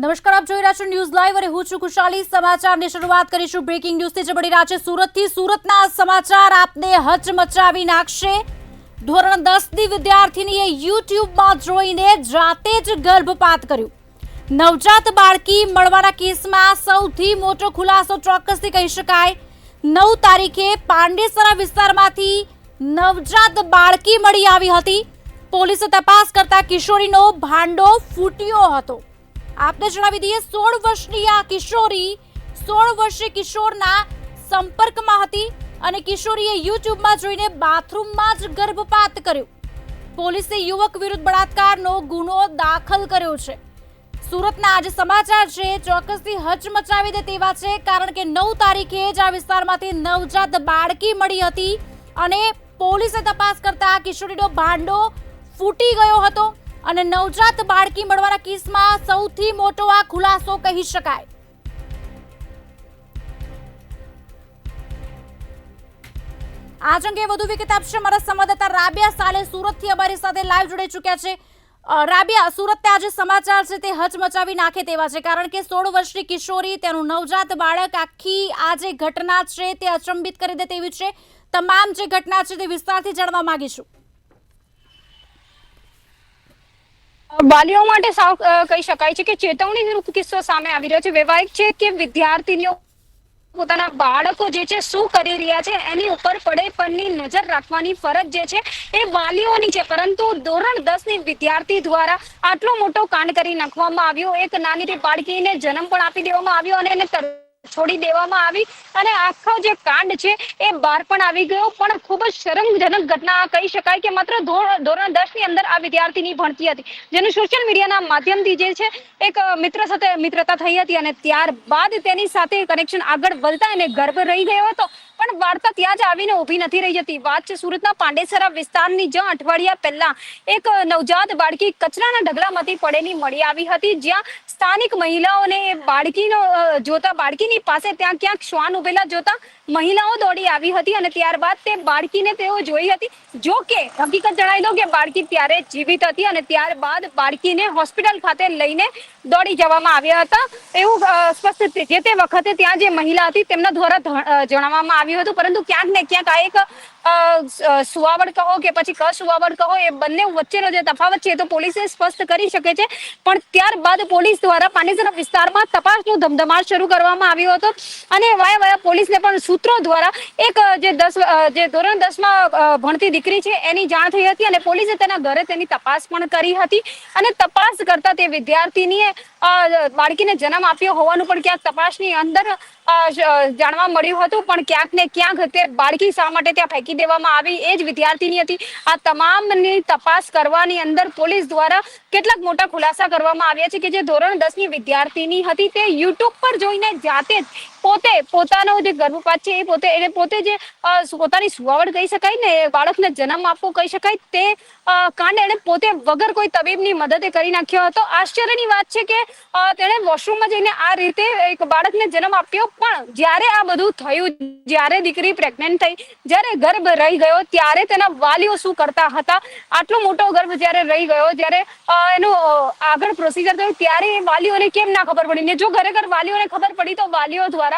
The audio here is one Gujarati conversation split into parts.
નમસ્કાર, આપ જોઈ રહ્યા છો ન્યૂઝ લાઈવ અને હું છું ખુશાલી। સમાચારની શરૂઆત કરીશું બ્રેકિંગ ન્યૂઝથી જે મળી રહ્યા છે સુરતથી। સુરતના સમાચાર આપને હચમચાવી નાખશે। ધોરણ 10ની વિદ્યાર્થીનીએ યુટ્યુબમાં જોઈને જાતે જ ગર્ભપાત કર્યું। નવજાત બાળકી મળવાના કેસમાં સૌથી મોટો ખુલાસો ચોક્કસથી કહી શકાય। 9 તારીખે પાંડેસરા વિસ્તારમાંથી નવજાત બાળકી મળી આવી હતી। પોલીસે તપાસ કરતા કિશોરીનો ભાંડો ફૂટ્યો હતો। आपने जणावी दीए 16 वर्षनी आ किशोरी 16 वर्षीय किशोરના સંપર્કમાં હતી અને કિશોરીએ યુટ્યુબમાં જોઈને બાથરૂમમાં જ ગર્ભપાત કર્યો। પોલીસે યુવક વિરુદ્ધ બળાત્કારનો ગુનો દાખલ કર્યો છે। સુરતના આજે સમાચાર છે ચોક્કસથી હચમચાવી દે તેવા છે, કારણ કે 9 તારીખે જ આ વિસ્તારમાંથી નવજાત બાળકી મળી હતી અને પોલીસે તપાસ કરતા કિશોરીનો ભાંડો ફૂટી ગયો હતો અને નવજાત બાળકી મળવાના કેસમાં સૌથી મોટો આ ખુલાસો કહી શકાય। આજ અંગે વધુ વિગત આપશે અમારા સંવાદદાતા રાબિયા સાલે સુરતથી અમારી સાથે લાઈવ જોડાઈ ચૂક્યા છે। રાબિયા, સુરતના આજે સમાચાર છે તે હચમચાવી નાખે તેવા છે, કારણ કે 16 વર્ષની કિશોરી, તેનું નવજાત બાળક, આખી આ જે ઘટના છે તે અચંબિત કરી દે તેવી છે। તમામ જે ઘટના છે તે વિસ્તારથી જાણવા માંગીશું। વાલીઓ માટે કહી શકાય છે કે ચેતવણીરૂપ કિસ્સો સામે આવી રહ્યો છે। વૈવાહિક છે કે વિદ્યાર્થીનીઓ પોતાના બાળકો જે છે શું કરી રહ્યા છે એની ઉપર પડે પરની નજર રાખવાની ફરજ જે છે એ વાલીઓની છે, પરંતુ ધોરણ 10ની વિદ્યાર્થી દ્વારા આટલો મોટો કાંડ કરી નાખવામાં આવ્યો। એક નાની બાળકીને જન્મ પણ આપી દેવામાં આવ્યો અને એને છોડી દેવામાં આવી અને આખો જે કાંડ છે એ બહાર પણ આવી ગયો। પણ ખૂબ જ શરમજનક ઘટના કહી શકાય કે માત્ર ધોરણ 10ની અંદર આ વિદ્યાર્થીની ભણતી હતી, જેનું સોશિયલ મીડિયાના માધ્યમથી જે છે એક મિત્ર સાથે મિત્રતા થઈ હતી અને ત્યારબાદ તેની સાથે કનેક્શન આગળ વધતા એને ગર્ભ રહી ગયો હતો। પણ વાર્તા ત્યાં જ આવીને ઊભી નથી રહી જતી। વાત છે સુરતના પાંડેસરા વિસ્તારની, જ્યાં અઠવાડિયા પહેલા એક નવજાત બાળકી કચરાના ઢગલામાંથી પડેલી મળી આવી હતી, જ્યાં સ્થાનિક મહિલાઓને બાળકીનો જોતા, બાળકીની પાસે ત્યાં ક્યાંક શ્વાન ઉભેલા જોતા મહિલાઓ દોડી આવી હતી અને ત્યારબાદ તે બાળકીને તેઓ જોઈ હતી। જો કે હકીકત જણાવી દો કે બાળકી ત્યારે જીવિત હતી અને ત્યારબાદ બાળકીને હોસ્પિટલ ખાતે લઈને દોડી જવામાં આવ્યા હતા એવું સ્પષ્ટ જે તે વખતે ત્યાં જે મહિલા હતી તેમના દ્વારા જણાવવામાં આવ્યું હતું। પરંતુ ક્યાંક ને ક્યાંક આ એક સુવાવડ કહો કે પછી કસુવાવડ કહો, એ બંને વચ્ચેનો જે તફાવત છે તો પોલીસે સ્પષ્ટ કરી શકે છે। પણ ત્યારબાદ પોલીસ દ્વારા પાંડેસરા વિસ્તારમાં તપાસનો ધમધમાટ શરૂ કરવામાં આવ્યો હતો અને વાયા પોલીસને પણ સૂત્રો દ્વારા એક જે ધોરણ 10માં ભણતી દીકરી છે એની જાણ થઈ હતી અને પોલીસે તેના ઘરે તેની તપાસ પણ કરી હતી અને તપાસ કરતા તે વિદ્યાર્થીનીએ બાળકીને જન્મ આપ્યો હોવાનું પણ ક્યાંક તપાસની અંદર જાણવા મળ્યું હતું। પણ ક્યાંક ને ક્યાંક તે બાળકી શા માટે ત્યાં ફેંકી દેવામાં આવી એ જ વિદ્યાર્થીની હતી। આ તમામની તપાસ કરવાની અંદર પોલીસ દ્વારા કેટલાક મોટા ખુલાસા કરવામાં આવ્યા છે કે જે ધોરણ 10ની વિદ્યાર્થીની હતી તે યુટ્યુબ પર જોઈને જાતે જ પોતાનો જે ગર્ભપાત છે એને પોતે જે પોતાની સુવાવડ કહી શકાય ને, બાળકને જન્મ આપવો કહી શકાય, તે કાંડ એને પોતે વગર કોઈ તબીબની મદદે કરી નાખ્યો હતો। આશ્ચર્યની વાત છે કે તેણે વોશરૂમમાં જઈને આ રીતે એક બાળકને જન્મ આપ્યો, પણ જ્યારે આ બધું થયું, જ્યારે દીકરી પ્રેગ્નન્ટ થઈ, જ્યારે ગર્ભ રહી ગયો, ત્યારે તેના વાલીઓ શું કરતા હતા? આટલો મોટો ગર્ભ જ્યારે રહી ગયો, જ્યારે એનું આગળ પ્રોસિજર થયું, ત્યારે વાલીઓને કેમ ના ખબર પડી? ને જો ખરેખર વાલીઓને ખબર પડી તો વાલીઓ દ્વારા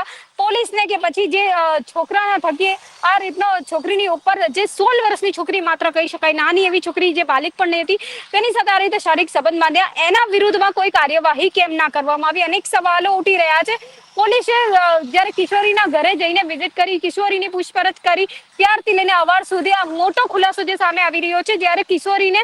પોલીસને કે પછી જે છોકરાના થકી આ રીતનો છોકરીની ઉપર જે 16 વર્ષની છોકરી માત્ર કહી શકાય, નાની એવી છોકરી જે બાલિક પણ નહીં હતી, તેની સાથે આ રીતે શારીરિક સંબંધ બાંધ્યા, એના વિરુદ્ધમાં કોઈ કાર્યવાહી કેમ ના કરવામાં આવી? અનેક સવાલો ઉઠી રહ્યા છે। પોલીસે જ્યારે કિશોરીના ઘરે જઈને વિઝિટ કરી, કિશોરીની પૂછપરછ કરી, ત્યારથી લઈને અવાર સુધી આ મોટો ખુલાસો જે સામે આવી રહ્યો છે। જ્યારે કિશોરીને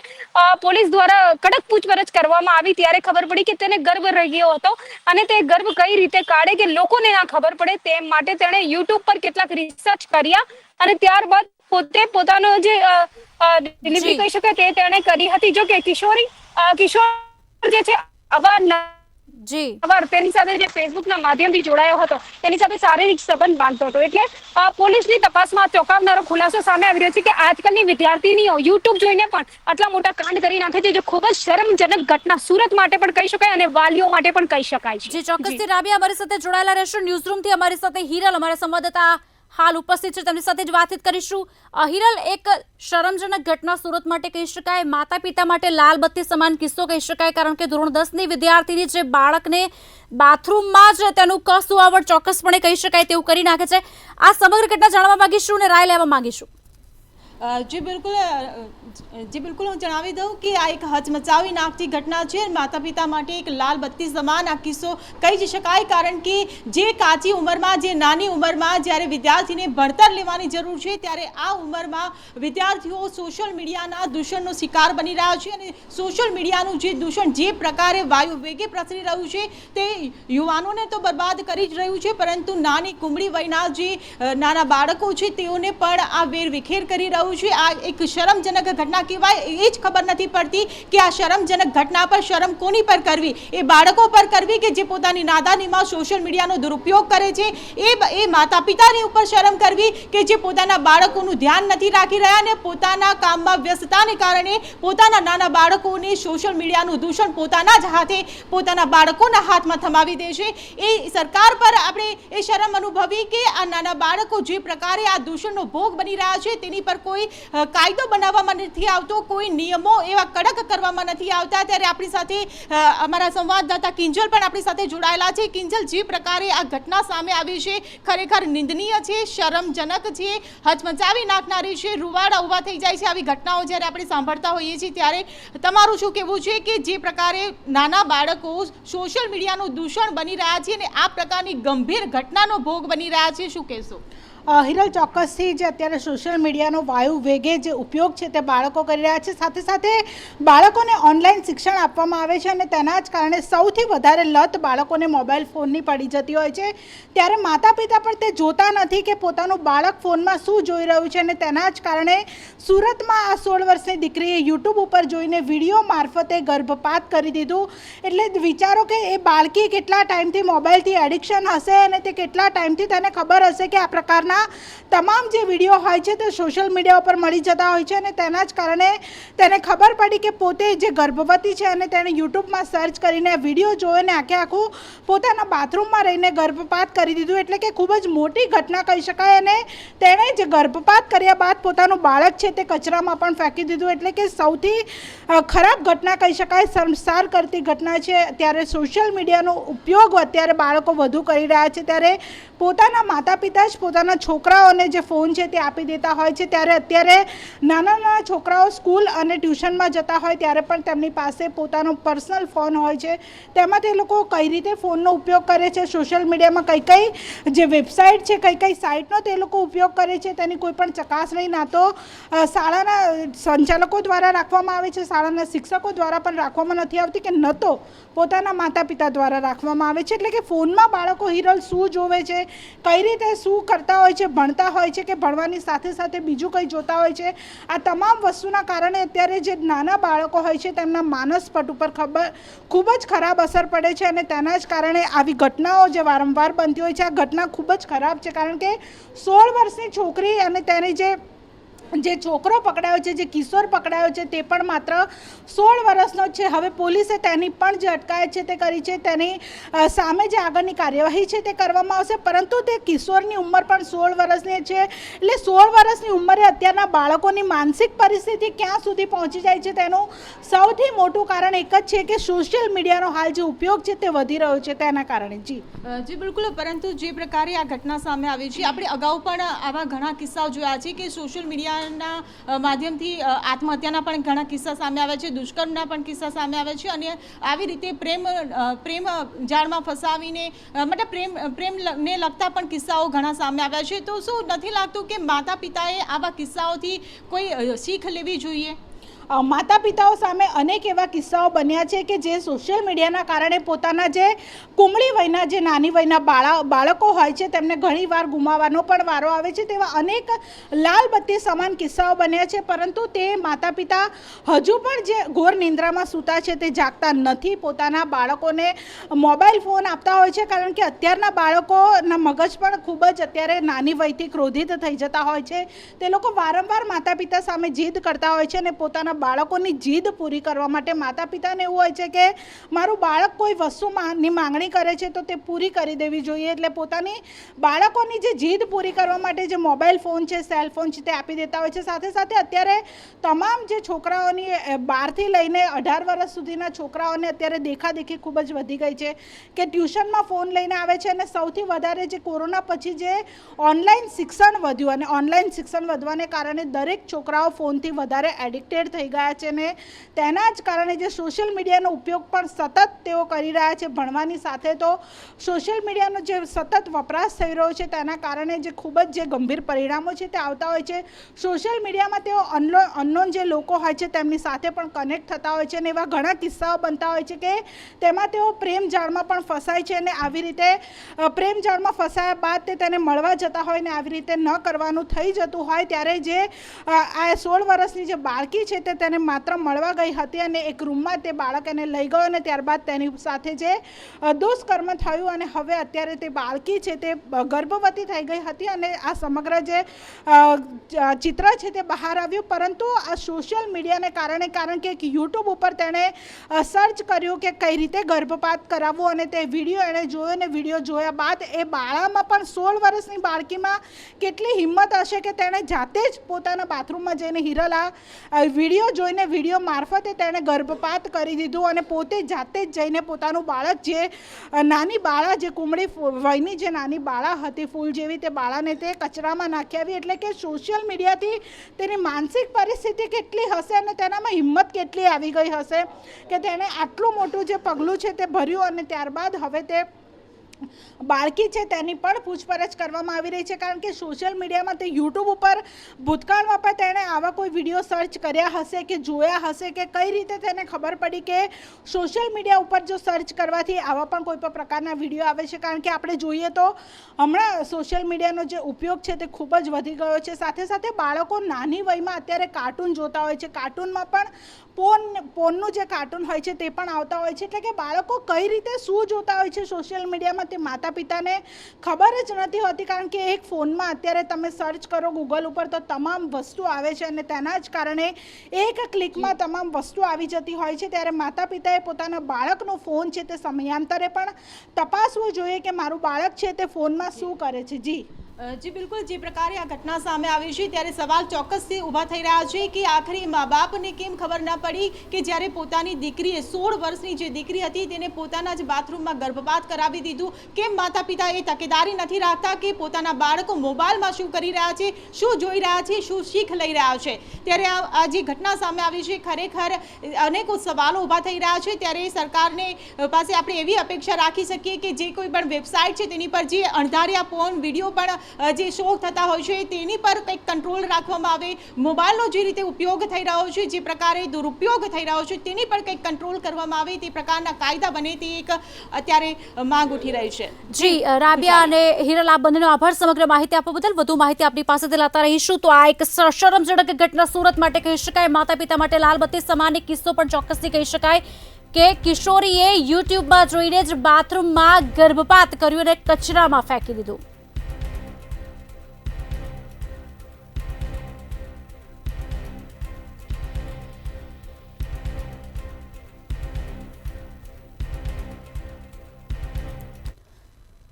પોલીસ દ્વારા કડક પૂછપરછ કરવામાં આવી ત્યારે ખબર પડી કે તેને ગર્ભ રહી ગયો હતો અને તે ગર્ભ કઈ રીતે કાઢે કે લોકોને ના ખબર પડે તે માટે તેણે યુટ્યુબ પર કેટલાક રિસર્ચ કર્યા અને ત્યારબાદ પોતે પોતાનો જે ડિલિવરી કહી શકાય તે તેણે કરી હતી। જો કે કિશોર જે છે તેની સાથે જે ફેસબુકના માધ્યમથી જોડાયો હતો તેની સાથે શારીરિક સંબંધ બાંધતો હતો, એટલે પોલીસની તપાસમાં ચોંકાવનારો ખુલાસો સામે આવી રહ્યો છે કે આજકાલની વિદ્યાર્થીનીઓ યુટ્યુબ જોઈને પણ આટલા મોટા કાંડ કરી નાખે છે, જે ખૂબ જ શરમજનક ઘટના સુરત માટે પણ કહી શકાય અને વાલીઓ માટે પણ કહી શકાય છે। જી ચોક્કસથી રાબિયા અમારી સાથે જોડાયેલા રહેશો ન્યૂઝરૂમથી। અમારી સાથે હિરલ અમારા સંવાદદાતા હાલ ઉપસ્થિત છે, તેમની સાથે જ વાતચીત કરીશું. હિરલ, એક શરમજનક ઘટના સુરત માટે કહી શકાય, માતા પિતા માટે લાલ બત્તી સમાન કિસ્સો કહી શકાય, કારણ કે ધોરણ 10ની વિદ્યાર્થીની જે બાળકને બાથરૂમમાં જ તેનું કસુવાવડ ચોક્કસપણે કહી શકાય તેવું કરી નાખે છે. આ સમગ્ર ઘટના જાણવા માંગીશું અને રાય લેવા માંગીશું. જી બિલકુલ હું જણાવી દઉં કે આ એક હચમચાવી નાખતી ઘટના છે. માતા પિતા માટે એક લાલ બત્તી સમાન આ કિસ્સો કહી જ શકાય, કારણ કે જે કાચી ઉંમરમાં, જે નાની ઉંમરમાં જ્યારે વિદ્યાર્થીને ભણતર લેવાની જરૂર છે, ત્યારે આ ઉંમરમાં વિદ્યાર્થીઓ સોશિયલ મીડિયાના દૂષણનો શિકાર બની રહ્યા છે. અને સોશિયલ મીડિયાનું જે દૂષણ જે પ્રકારે વાયુ વેગે પ્રસરી રહ્યું છે તે યુવાનોને તો બરબાદ કરી જ રહ્યું છે, પરંતુ નાની કુમળી વયના જે નાના બાળકો છે તેઓને પણ આ વેરવિખેર કરી રહ્યું છે. આ એક શરમજનક ઘટના કહેવાય. એ જ ખબર નથી પડતી કે આ શરમજનક ઘટના પર શરમ કોની પર કરવી, એ બાળકો પર કરવી કે જે પોતાની નાદાનીમાં સોશિયલ મીડિયાનો દુરુપયોગ કરે છે, એ માતા પિતાની ઉપર શરમ કરવી કે જે પોતાના બાળકોનું ધ્યાન નથી રાખી રહ્યા અને પોતાના કામમાં વ્યસ્તતાને કારણે પોતાના નાના બાળકોને સોશિયલ મીડિયાનું દૂષણ પોતાના જ હાથે પોતાના બાળકોના હાથમાં થમાવી દે છે. એ સરકાર પર આપણે એ શરમ અનુભવી કે આ નાના બાળકો જે પ્રકારે આ દૂષણનો ભોગ બની રહ્યા છે તેની પર કોઈ કાયદો બનાવવામાં નથી આવતો, કોઈ નિયમો એવા કડક કરવામાં નથી આવતા. ત્યારે આપણી સાથે અમારા સંવાદદાતા કિંજલ પણ આપણી સાથે જોડાયેલા છે. કિંજલ, જે પ્રકારે આ ઘટના સામે આવી છે ખરેખર નિંદનીય છે, શરમજનક છે, હચમચાવી નાખનારી છે. રૂવાડા ઊભા થઈ જાય છે આવી ઘટનાઓ જ્યારે આપણે સાંભળતા હોઈએ છીએ. ત્યારે તમારું શું કહેવું છે કે જે પ્રકારે નાના બાળકો સોશિયલ મીડિયાનું દૂષણ બની રહ્યા છે અને આ પ્રકારની ગંભીર ઘટનાનો ભોગ બની રહ્યા છે, શું કહેશો? હિરલ, ચોક્કસથી જે અત્યારે સોશિયલ મીડિયાનો વાયુ વેગે જે ઉપયોગ છે તે બાળકો કરી રહ્યા છે, સાથે સાથે બાળકોને ઓનલાઈન શિક્ષણ આપવામાં આવે છે અને તેના જ કારણે સૌથી વધારે લત બાળકોને મોબાઈલ ફોનની પડી જતી હોય છે. ત્યારે માતા પિતા પણ તે જોતા નથી કે પોતાનું બાળક ફોનમાં શું જોઈ રહ્યું છે અને તેના જ કારણે સુરતમાં આ 16 વર્ષની દીકરીએ યુટ્યુબ ઉપર જોઈને વિડીયો મારફતે ગર્ભપાત કરી દીધું. એટલે વિચારો કે એ બાળકી કેટલા ટાઈમથી મોબાઈલથી એડિક્શન હશે અને તે કેટલા ટાઈમથી તેને ખબર હશે કે આ પ્રકારના તમામ જે વિડીયો હોય છે તે સોશિયલ મીડિયા ઉપર મળી જતા હોય છે અને તેના જ કારણે તેને ખબર પડી કે પોતે જે ગર્ભવતી છે અને તેણે યુટ્યુબમાં સર્ચ કરીને વિડીયો જોઈને આખું પોતાના બાથરૂમમાં રહીને ગર્ભપાત કરી દીધું. એટલે કે ખૂબ જ મોટી ઘટના કહી શકાય. અને તેણે જે ગર્ભપાત કર્યા બાદ પોતાનું બાળક છે તે કચરામાં પણ ફેંકી દીધું. એટલે કે સૌથી ખરાબ ઘટના કહી શકાય, શર્મસાર કરતી ઘટના છે. ત્યારે સોશિયલ મીડિયાનો ઉપયોગ અત્યારે બાળકો વધુ કરી રહ્યા છે. ત્યારે પોતાના માતા પિતા જ પોતાના છોકરાઓને જે ફોન છે તે આપી દેતા હોય છે. ત્યારે અત્યારે નાના છોકરાઓ સ્કૂલ અને ટ્યુશનમાં જતા હોય ત્યારે પણ તેમની પાસે પોતાનો પર્સનલ ફોન હોય છે. તેમાં તે લોકો કઈ રીતે ફોનનો ઉપયોગ કરે છે, સોશિયલ મીડિયામાં કઈ જે વેબસાઇટ છે, કઈ સાઇટનો તે લોકો ઉપયોગ કરે છે તેની કોઈ પણ ચકાસણી ના તો શાળાના સંચાલકો દ્વારા રાખવામાં આવે છે, શાળાના શિક્ષકો દ્વારા પણ રાખવામાં નથી આવતી કે ન તો પોતાના માતા પિતા દ્વારા રાખવામાં આવે છે. એટલે કે ફોનમાં બાળકો, હિરલ, શું જોવે છે, કઈ રીતે શું કરતા હોય છે, ભણતા હોય છે કે ભણવાની સાથે સાથે બીજું કંઈ જોતા હોય છે, આ તમામ વસ્તુના કારણે અત્યારે જે નાના બાળકો હોય છે તેમના માનસપટ ઉપર ખૂબ જ ખરાબ અસર પડે છે. અને તેના જ કારણે આવી ઘટનાઓ જે વારંવાર બનતી હોય છે, આ ઘટના ખૂબ જ ખરાબ છે. કારણ કે 16 વર્ષની છોકરી અને તેની જે છોકરો પકડાયો છે, જે કિશોર પકડાયો છે તે પણ માત્ર 16 વર્ષનો જ છે. હવે પોલીસે તેની પણ જે અટકાયત છે તે કરી છે, તેની સામે જે આગળની કાર્યવાહી છે તે કરવામાં આવશે. પરંતુ તે કિશોરની ઉંમર પણ 16 વર્ષની છે. એટલે 16 વર્ષની ઉંમરે અત્યારના બાળકોની માનસિક પરિસ્થિતિ ક્યાં સુધી પહોંચી જાય છે તેનું સૌથી મોટું કારણ એક જ છે કે સોશિયલ મીડિયાનો હાલ જે ઉપયોગ છે તે વધી રહ્યો છે તેના કારણે. જી બિલકુલ. પરંતુ જે પ્રકારે આ ઘટના સામે આવી છે, આપણે અગાઉ પણ આવા ઘણા કિસ્સાઓ જોયા છે કે સોશિયલ મીડિયા માધ્યમથી આત્મહત્યાના પણ ઘણા કિસ્સા સામે આવ્યા છે, દુષ્કર્મના પણ કિસ્સા સામે આવ્યા છે. અને આવી રીતે પ્રેમ જાળમાં ફસાવીને પ્રેમને લગતા પણ કિસ્સાઓ ઘણા સામે આવ્યા છે. તો શું નથી લાગતું કે માતા પિતાએ આવા કિસ્સાઓથી કોઈ શીખ લેવી જોઈએ? માતા પિતાઓ સામે અનેક એવા કિસ્સાઓ બન્યા છે કે જે સોશિયલ મીડિયાના કારણે પોતાના જે કુમળી વયના, જે નાની વયના બાળકો હોય છે તેમને ઘણીવાર ગુમાવવાનો પણ વારો આવે છે. તેવા અનેક લાલ બત્તી સમાન કિસ્સાઓ બન્યા છે. પરંતુ તે માતા પિતા હજુ પણ જે ઘોર નિંદ્રામાં સૂતા છે તે જાગતા નથી, પોતાના બાળકોને મોબાઈલ ફોન આપતા હોય છે. કારણ કે અત્યારના બાળકોના મગજ પણ ખૂબ જ અત્યારે નાની વયથી ક્રોધિત થઈ જતા હોય છે. તે લોકો વારંવાર માતા પિતા સામે જીદ કરતા હોય છે અને પોતાના બાળકોની જીદ પૂરી કરવા માટે માતા પિતાને એવું હોય છે કે મારું બાળક કોઈ વસ્તુની માંગણી કરે છે તો તે પૂરી કરી દેવી જોઈએ, એટલે પોતાની બાળકોની જે જીદ પૂરી કરવા માટે જે મોબાઈલ ફોન છે, સેલ ફોન છે તે આપી દેતા હોય છે. સાથે સાથે અત્યારે તમામ જે છોકરાઓની 12થી લઈને 18 વર્ષ સુધીના છોકરાઓને અત્યારે દેખાદેખી ખૂબ જ વધી ગઈ છે કે ટ્યુશનમાં ફોન લઈને આવે છે, અને સૌથી વધારે જે કોરોના પછી જે ઓનલાઈન શિક્ષણ વધ્યું, અને ઓનલાઈન શિક્ષણ વધવાને કારણે દરેક છોકરાઓ ફોનથી વધારે એડિક્ટેડ થઈ ગયા છે, અને તેના જ કારણે જે સોશિયલ મીડિયાનો ઉપયોગ પણ સતત તેઓ કરી રહ્યા છે. ભણવાની સાથે તો સોશિયલ મીડિયાનો જે સતત વપરાશ થઈ રહ્યો છે તેના કારણે જે ખૂબ જ જે ગંભીર પરિણામો છે તે આવતા હોય છે. સોશિયલ મીડિયામાં તેઓ અનનોન જે લોકો હોય છે તેમની સાથે પણ કનેક્ટ થતા હોય છે, અને એવા ઘણા કિસ્સાઓ બનતા હોય છે કે તેમાં તેઓ પ્રેમ જાળમાં પણ ફસાય છે, અને આવી રીતે પ્રેમ જાળમાં ફસાયા બાદ તે તેને મળવા જતા હોય ને આવી રીતે ન કરવાનું થઈ જતું હોય ત્યારે જે આ 16 વર્ષની જે બાળકી છે તે તેને માત્ર મળવા ગઈ હતી, અને એક રૂમમાં તે બાળક એને લઈ ગયો, અને ત્યારબાદ તેની સાથે જે દુષ્કર્મ થયું, અને હવે અત્યારે તે બાળકી છે તે ગર્ભવતી થઈ ગઈ હતી, અને આ સમગ્ર જે ચિત્ર છે તે બહાર આવ્યું. પરંતુ આ સોશિયલ મીડિયાને કારણે, કારણ કે યુટ્યુબ ઉપર તેણે સર્ચ કર્યું કે કઈ રીતે ગર્ભપાત કરાવવું, અને તે વિડીયો એણે જોયો, અને વિડીયો જોયા બાદ એ બાળામાં પણ 16 વર્ષની બાળકીમાં કેટલી હિંમત હશે કે તેણે જાતે જ પોતાના બાથરૂમમાં જઈને હિરલ વિડીયો જોઈને વિડીયો મારફતે તેણે ગર્ભપાત કરી દીધું, અને પોતે જાતે જ જઈને પોતાનું બાળક જે નાની બાળા, જે કુમળી વયની જે નાની બાળા હતી ફૂલ જેવી, તે બાળાને તે કચરામાં નાખી આવી. એટલે કે સોશિયલ મીડિયાથી તેની માનસિક પરિસ્થિતિ કેટલી હશે અને તેનામાં હિંમત કેટલી આવી ગઈ હશે કે તેણે આટલું મોટું જે પગલું છે તે ભર્યું, અને ત્યારબાદ હવે તે બાળકી છે તેની પણ પૂછપરછ કરવામાં આવી રહી છે. કારણ કે સોશિયલ મીડિયામાં તે યુટ્યુબ ઉપર ભૂતકાળમાં પણ તેણે આવા કોઈ વિડીયો સર્ચ કર્યા હશે કે જોયા હશે કે કઈ રીતે તેને ખબર પડી કે સોશિયલ મીડિયા ઉપર જો સર્ચ કરવાથી આવા પણ કોઈ પણ પ્રકારના વિડીયો આવે છે. કારણ કે આપણે જોઈએ તો હમણાં સોશિયલ મીડિયાનો જે ઉપયોગ છે તે ખૂબ જ વધી ગયો છે. સાથે સાથે બાળકો નાની વયમાં અત્યારે કાર્ટૂન જોતા હોય છે, કાર્ટૂનમાં પણ પોનનું જે કાર્ટૂન હોય છે તે પણ આવતા હોય છે. એટલે કે બાળકો કઈ રીતે શું જોતા હોય છે સોશિયલ મીડિયામાં તે માતા પિતાને ખબર જ નથી હોતી. કારણ કે એક ફોનમાં અત્યારે તમે સર્ચ કરો ગૂગલ ઉપર તો તમામ વસ્તુ આવે છે, અને તેના જ કારણે એક ક્લિકમાં તમામ વસ્તુ આવી જતી હોય છે. ત્યારે માતા પિતાએ પોતાના બાળકનો ફોન છે તે સમયાંતરે પણ તપાસવું જોઈએ કે મારું બાળક છે તે ફોનમાં શું કરે છે. જી બિલકુલ, જે પ્રકારે આ ઘટના સામે આવી છે ત્યારે સવાલ ચોક્કસથી ઊભા થઈ રહ્યા છે કે આખરે મા બાપને કેમ ખબર ના પડી કે જ્યારે પોતાની દીકરીએ 16 વર્ષની જે દીકરી હતી તેને પોતાના જ બાથરૂમમાં ગર્ભપાત કરાવી દીધું. કેમ માતા પિતા એ તકેદારી નથી રાખતા કે પોતાના બાળકો મોબાઈલમાં શું કરી રહ્યા છે, શું જોઈ રહ્યા છે, શું શીખ લઈ રહ્યા છે. ત્યારે આ જે ઘટના સામે આવી છે ખરેખર અનેકો સવાલો ઊભા થઈ રહ્યા છે. ત્યારે સરકારને પાસે આપણે એવી અપેક્ષા રાખી શકીએ કે જે કોઈ પણ વેબસાઇટ છે તેની પર જે અણધાર્યા પોર્ન વિડીયો પણ જે શો થતા હોય છે તેની પર કંઈક કંટ્રોલ રાખવામાં આવે. મોબાઈલનો જે રીતે ઉપયોગ થઈ રહ્યો છે, જે પ્રકારે દુરુપયોગ થઈ રહ્યો છે તેની પર કંઈક કંટ્રોલ કરવામાં આવે, તે પ્રકારના કાયદા બને તે એક અત્યારે માંગ ઉઠી રહી છે. જી રાબિયા અને હિરલ, આપ બંનેનો આભાર સમગ્ર માહિતી આપવા બદલ. વધુ માહિતી આપની પાસેથી લાતા રહીશું. તો આ એક શરમજનક ઘટના સુરત માટે કહી શકાય, માતા પિતા માટે લાલબત્તી સમાન એક કિસ્સો પણ ચોક્કસથી કહી શકાય કે કિશોરીએ યુટ્યુબમાં જોઈને જ બાથરૂમમાં ગર્ભપાત કર્યું અને કચરામાં ફેંકી દીધું.